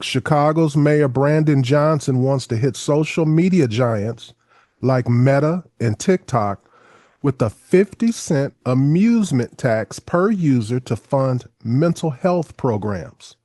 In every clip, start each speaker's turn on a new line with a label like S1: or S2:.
S1: Chicago's Mayor Brandon Johnson wants to hit social media giants like Meta and TikTok with a 50-cent amusement tax per user to fund mental health programs.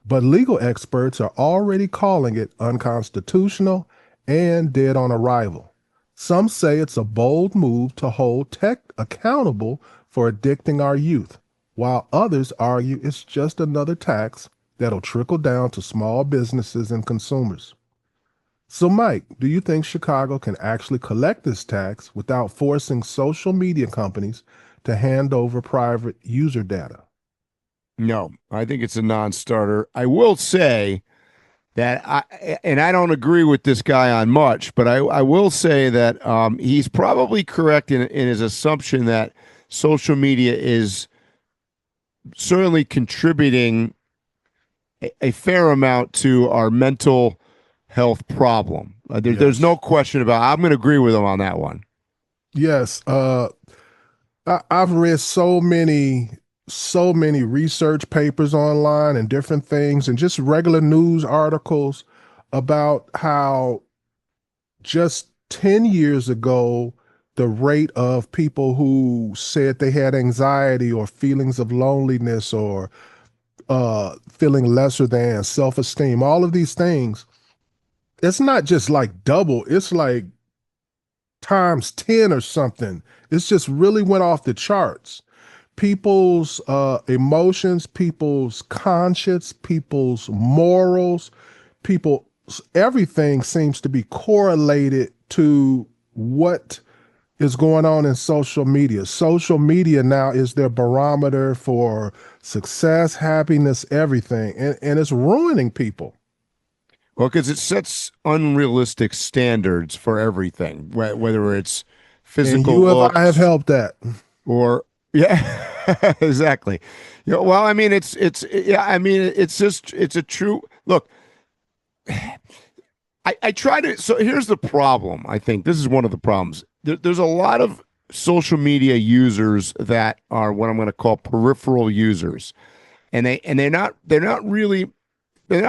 S1: But legal experts are already calling it unconstitutional and dead on arrival. Some say it's a bold move to hold tech accountable for addicting our youth, while others argue it's just another tax that'll trickle down to small businesses and consumers. So, Mike, do you think Chicago can actually collect this tax without forcing social media companies to hand over private user data?
S2: No, I think it's a non-starter. I will say that I don't agree with this guy on much, but I will say that he's probably correct in his assumption that social media is certainly contributing a fair amount to our mental health problem. There's
S1: Yes.
S2: no question about. I'm going to agree with him on that one.
S1: Yes. I've read so many research papers online and different things and just regular news articles about how just 10 years ago, the rate of people who said they had anxiety or feelings of loneliness or feeling lesser than, self-esteem, all of these things, it's not just like double, it's like times 10 or something. It's just really went off the charts. People's emotions, people's conscience, people's morals, people, everything seems to be correlated to what is going on in social media. Social media now is their barometer for success, happiness, everything. And it's ruining people.
S2: Well, because it sets unrealistic standards for everything, whether it's
S1: And
S2: physical
S1: you and I have
S2: looks
S1: helped that.
S2: or yeah, exactly. Well, I mean, yeah, I mean, it's a true look. I try to. So here's the problem. I think this is one of the problems. There's a lot of social media users that are what I'm going to call peripheral users, and they're not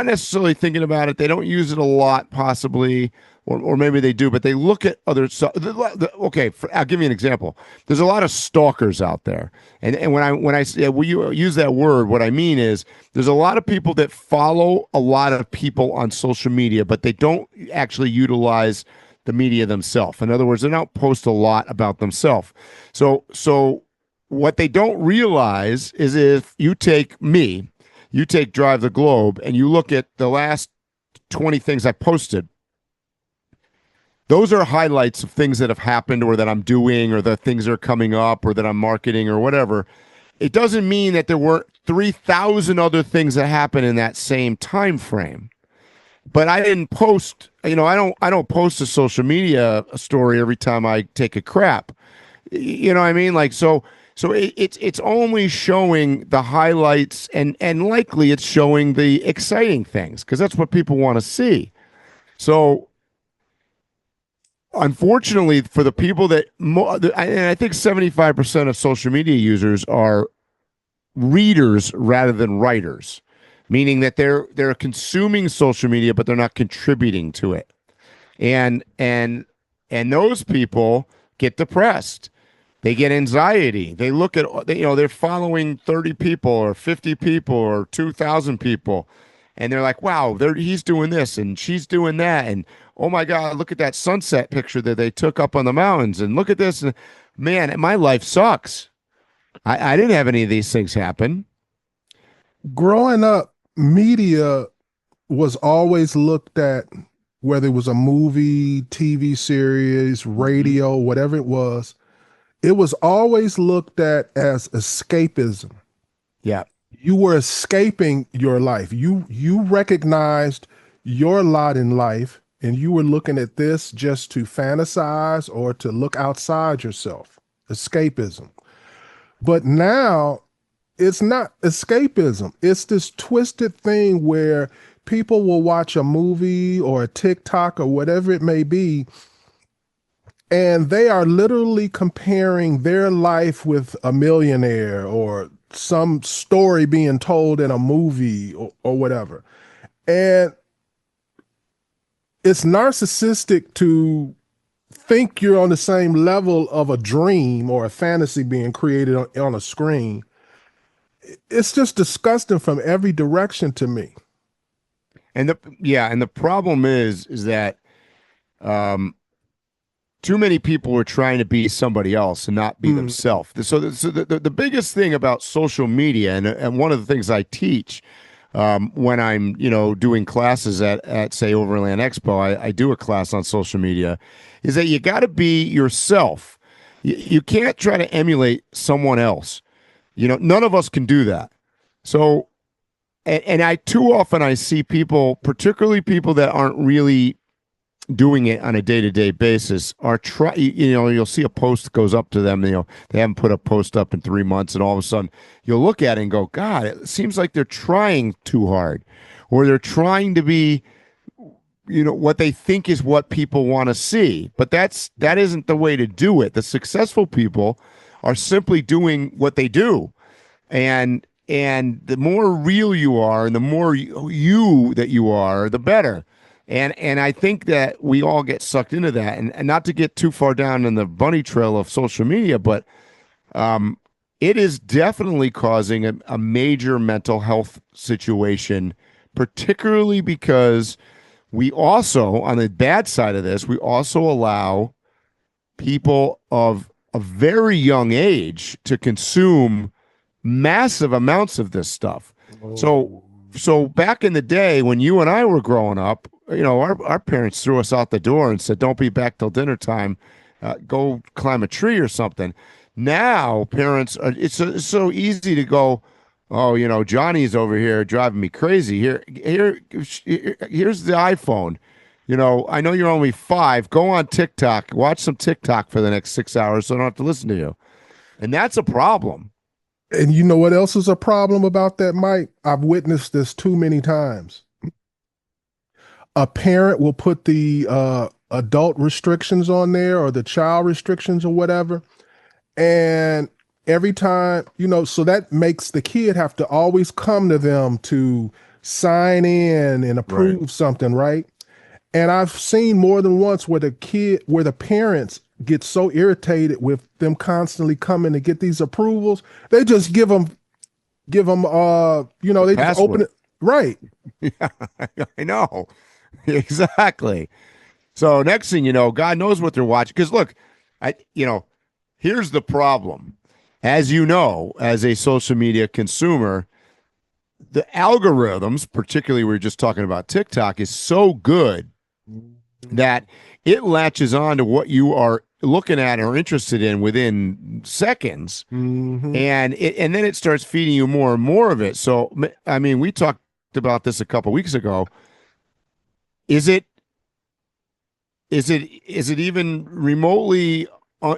S2: necessarily thinking about it. They don't use it a lot, possibly, or maybe they do, but they look at other. Okay, I'll give you an example. There's a lot of stalkers out there, and when I say when you use that word, what I mean is there's a lot of people that follow a lot of people on social media, but they don't actually utilize the media themselves. In other words, they don't post a lot about themselves. So what they don't realize is if you take me you take Drive the Globe and you look at the last 20 things I posted, those are highlights of things that have happened or that I'm doing or the things that are coming up or that I'm marketing or whatever. It doesn't mean that there weren't 3,000 other things that happened in that same time frame. But I didn't post, I don't post a social media story every time I take a crap. You know what I mean? Like it's only showing the highlights and likely it's showing the exciting things because that's what people want to see. So unfortunately for the people and I think 75% of social media users are readers rather than writers, meaning that they're consuming social media but they're not contributing to it. And those people get depressed. They get anxiety. They look at, they're following 30 people or 50 people or 2,000 people. And they're like, wow, he's doing this and she's doing that. And oh my God, look at that sunset picture that they took up on the mountains. And look at this. And man, my life sucks. I didn't have any of these things happen.
S1: Growing up, media was always looked at, whether it was a movie, TV series,
S2: Mm-hmm.
S1: radio, whatever it was always looked at as escapism.
S2: Yeah.
S1: You were escaping your life. You recognized your lot in life and you were looking at this just to fantasize or to look outside yourself. Escapism. But now it's not escapism. It's this twisted thing where people will watch a movie or a TikTok or whatever it may be, and they are literally comparing their life with a millionaire or some story being told in a movie or whatever. And it's narcissistic to think you're on the same level of a dream or a fantasy being created on a screen. It's just disgusting from every direction to me.
S2: And the problem is that um, too many people are trying to be somebody else and not be
S1: Mm,
S2: themselves. So the biggest thing about social media, and one of the things I teach when I'm doing classes at say Overland Expo, I do a class on social media, is that you got to be yourself. You can't try to emulate someone else. None of us can do that. So and I too often I see people, particularly people that aren't really doing it on a day-to-day basis, are you'll see a post that goes up to them, they haven't put a post up in 3 months, and all of a sudden you'll look at it and go, God, it seems like they're trying too hard, or they're trying to be what they think is what people want to see. But that isn't the way to do it. The successful people are simply doing what they do. And the more real you are, and the more you that you are, the better. And I think that we all get sucked into that. And not to get too far down in the bunny trail of social media, but it is definitely causing a major mental health situation, particularly because we also, on the bad side of this, we also allow people of a very young age to consume massive amounts of this stuff. So
S1: oh,
S2: so back in the day when you and I were growing up, our parents threw us out the door and said, "Don't be back till dinner time. Go climb a tree or something." Now parents, it's so easy to go, "Oh, Johnny's over here driving me crazy. Here's the iPhone. I know you're only 5. Go on TikTok, watch some TikTok for the next 6 hours, so I don't have to listen to you." And that's a problem.
S1: and you know what else is a problem about that, Mike? I've witnessed this too many times. A parent will put the adult restrictions on there or the child restrictions or whatever. And every time, so that makes the kid have to always come to them to sign in and
S2: Right.
S1: approve something, right? And I've seen more than once where the parents get so irritated with them constantly coming to get these approvals, they just give them,
S2: The
S1: they just open
S2: password.
S1: it. Right.
S2: Yeah, I know. Exactly. So next thing you know, God knows what they're watching. Because look, here's the problem. As you know, as a social media consumer, the algorithms, particularly we are just talking about TikTok, is so good that it latches on to what you are looking at or interested in within seconds,
S1: Mm-hmm.
S2: and then it starts feeding you more and more of it. So I mean, we talked about this a couple weeks ago. Is it is it even remotely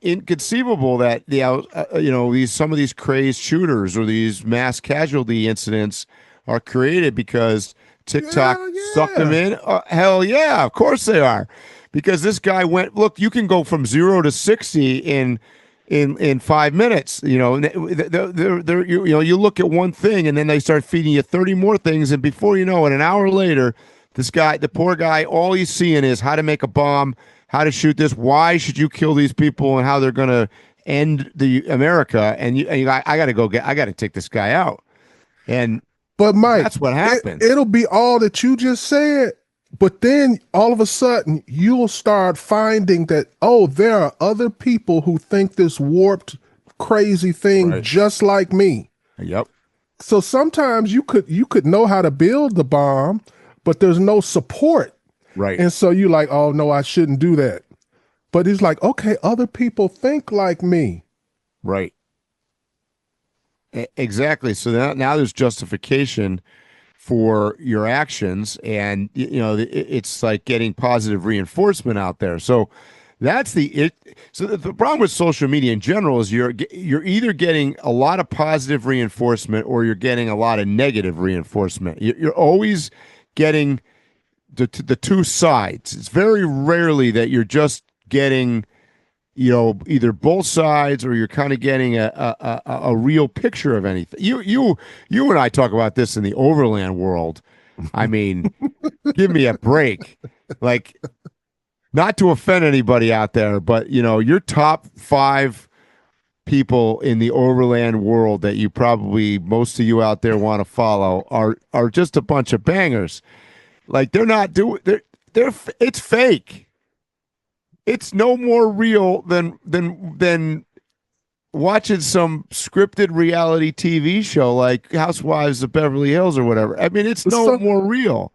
S2: inconceivable that these some of these crazed shooters or these mass casualty incidents are created because TikTok
S1: Yeah,
S2: sucked them
S1: yeah.
S2: in? Hell yeah, of course they are. Because this guy went, look, you can go from 0 to 60 in 5 minutes. You look at one thing and then they start feeding you 30 more things, and before you know it, an hour later, this guy, the poor guy, all he's seeing is how to make a bomb, how to shoot this, why should you kill these people, and how they're going to end the America. I got to I got to take this guy out. And
S1: But Mike,
S2: that's what
S1: it,
S2: happens.
S1: it'll be all that you just said. But then all of a sudden, you'll start finding that, oh, there are other people who think this warped, crazy thing
S2: Right.
S1: just like me.
S2: Yep.
S1: So sometimes you could know how to build the bomb, but there's no support.
S2: Right.
S1: And so you're like, oh no, I shouldn't do that. But it's like, okay, other people think like me.
S2: Right. Exactly. So now there's justification for your actions, and it's like getting positive reinforcement out there. So that's the it. So the problem with social media in general is you're either getting a lot of positive reinforcement or you're getting a lot of negative reinforcement. You're always getting the two sides. It's very rarely that you're just getting either both sides, or you're kind of getting a real picture of anything. You and I talk about this in the Overland world. I mean, give me a break. Like, not to offend anybody out there, but your top five people in the Overland world that you probably most of you out there want to follow are just a bunch of bangers. Like they're not doing they're it's fake. It's no more real than watching some scripted reality TV show like Housewives of Beverly Hills or whatever. I mean, it's no
S1: So,
S2: more real.